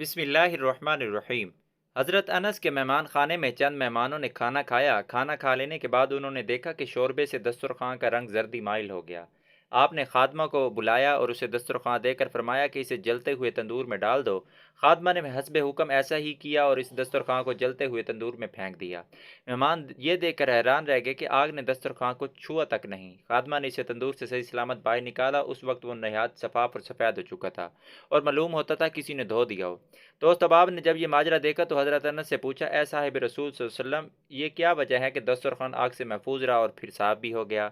بسم اللہ الرحمن الرحیم۔ حضرت انس کے مہمان خانے میں چند مہمانوں نے کھانا کھایا۔ کھانا کھا لینے کے بعد انہوں نے دیکھا کہ شوربے سے دسترخوان کا رنگ زردی مائل ہو گیا۔ آپ نے خادمہ کو بلایا اور اسے دسترخوان دے کر فرمایا کہ اسے جلتے ہوئے تندور میں ڈال دو۔ خادمہ نے حسب حکم ایسا ہی کیا اور اس دسترخوان کو جلتے ہوئے تندور میں پھینک دیا۔ مہمان یہ دیکھ کر حیران رہ گئے کہ آگ نے دسترخوان کو چھوا تک نہیں۔ خادمہ نے اسے تندور سے صحیح سلامت باہر نکالا۔ اس وقت وہ نہایت شفاف اور سفید ہو چکا تھا اور معلوم ہوتا تھا کسی نے دھو دیا ہو۔ دوست احباب نے جب یہ ماجرا دیکھا تو حضرت انس سے پوچھا، اے صاحب رسول صلی اللہ علیہ وسلم، یہ کیا وجہ ہے کہ دسترخوان آگ سے محفوظ رہا اور پھر صاف بھی ہو گیا؟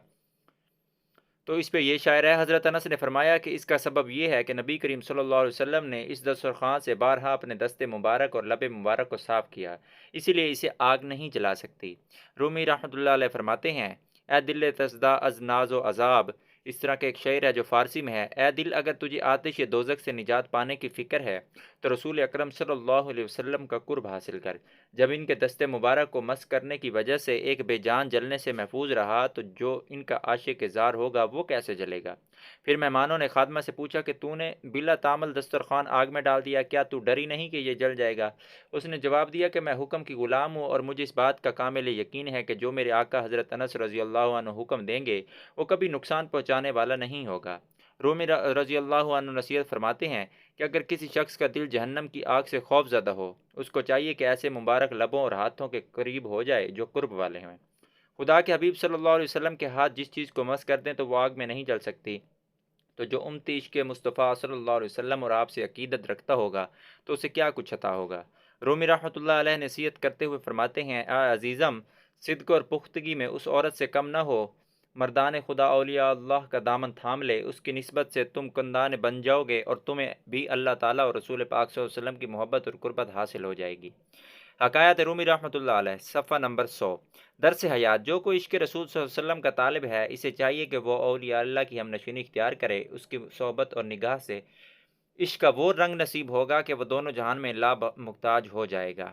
تو اس پہ یہ شاعر ہے، حضرت انس نے فرمایا کہ اس کا سبب یہ ہے کہ نبی کریم صلی اللہ علیہ وسلم نے اس دسترخوان سے بارہا اپنے دست مبارک اور لب مبارک کو صاف کیا، اسی لیے اسے آگ نہیں جلا سکتی۔ رومی رحمۃ اللہ علیہ فرماتے ہیں، اے دل تزدہ از ناز و عذاب، اس طرح کا ایک شعر ہے جو فارسی میں ہے، اے دل اگر تجھے آتش دوزخ سے نجات پانے کی فکر ہے تو رسول اکرم صلی اللہ علیہ وسلم کا قرب حاصل کر۔ جب ان کے دست مبارک کو مس کرنے کی وجہ سے ایک بے جان جلنے سے محفوظ رہا تو جو ان کا عاشق زار ہوگا وہ کیسے جلے گا؟ پھر مہمانوں نے خادمہ سے پوچھا کہ تو نے بلا تعمل دسترخوان آگ میں ڈال دیا، کیا تو ڈری نہیں کہ یہ جل جائے گا؟ اس نے جواب دیا کہ میں حکم کی غلام ہوں اور مجھے اس بات کا کامل یقین ہے کہ جو میرے آقا حضرت انس رضی اللہ عنہ حکم دیں گے وہ کبھی نقصان پہنچانے والا نہیں ہوگا۔ رومی رضی اللہ عنہ نصیحت فرماتے ہیں کہ اگر کسی شخص کا دل جہنم کی آگ سے خوف زدہ ہو، اس کو چاہیے کہ ایسے مبارک لبوں اور ہاتھوں کے قریب ہو جائے جو قرب والے ہیں۔ خدا کے حبیب صلی اللہ علیہ وسلم کے ہاتھ جس چیز کو مس کر دیں تو وہ آگ میں نہیں جل سکتی، تو جو امتی عشق مصطفیٰ صلی اللہ علیہ وسلم اور آپ سے عقیدت رکھتا ہوگا تو اسے کیا کچھ عطا ہوگا۔ رومی رحمۃ اللہ علیہ نصیحت کرتے ہوئے فرماتے ہیں، اے عزیزم، صدق اور پختگی میں اس عورت سے کم نہ ہو۔ مردان خدا اولیاء اللہ کا دامن تھام لے، اس کی نسبت سے تم کندان بن جاؤ گے اور تمہیں بھی اللہ تعالیٰ اور رسول پاک صلی اللہ علیہ وسلم کی محبت اور قربت حاصل ہو جائے گی۔ حکایت رومی رحمۃ اللہ علیہ، صفحہ نمبر 100۔ درس حیات، جو کوئی عشق رسول صلی اللہ علیہ وسلم کا طالب ہے اسے چاہیے کہ وہ اولیاء اللہ کی ہم نشینی اختیار کرے۔ اس کی صحبت اور نگاہ سے عشق کا وہ رنگ نصیب ہوگا کہ وہ دونوں جہان میں لا محتاج ہو جائے گا۔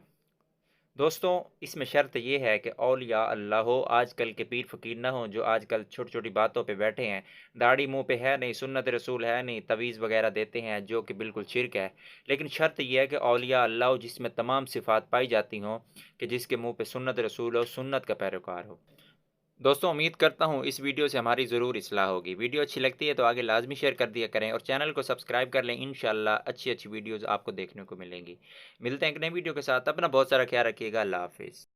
دوستوں، اس میں شرط یہ ہے کہ اولیاء اللہ ہو، آج کل کے پیر فقیر نہ ہوں جو آج کل چھوٹی چھوٹی باتوں پہ بیٹھے ہیں، داڑھی منہ پہ ہے نہیں، سنت رسول ہے نہیں، تعویذ وغیرہ دیتے ہیں جو کہ بالکل شرک ہے۔ لیکن شرط یہ ہے کہ اولیاء اللہ ہو جس میں تمام صفات پائی جاتی ہوں، کہ جس کے منہ پہ سنت رسول ہو، سنت کا پیروکار ہو۔ دوستوں، امید کرتا ہوں اس ویڈیو سے ہماری ضرور اصلاح ہوگی۔ ویڈیو اچھی لگتی ہے تو آگے لازمی شیئر کر دیا کریں اور چینل کو سبسکرائب کر لیں، انشاءاللہ اچھی اچھی ویڈیوز آپ کو دیکھنے کو ملیں گی۔ ملتے ہیں ایک نئی ویڈیو کے ساتھ، اپنا بہت سارا خیال رکھیے گا، اللہ حافظ۔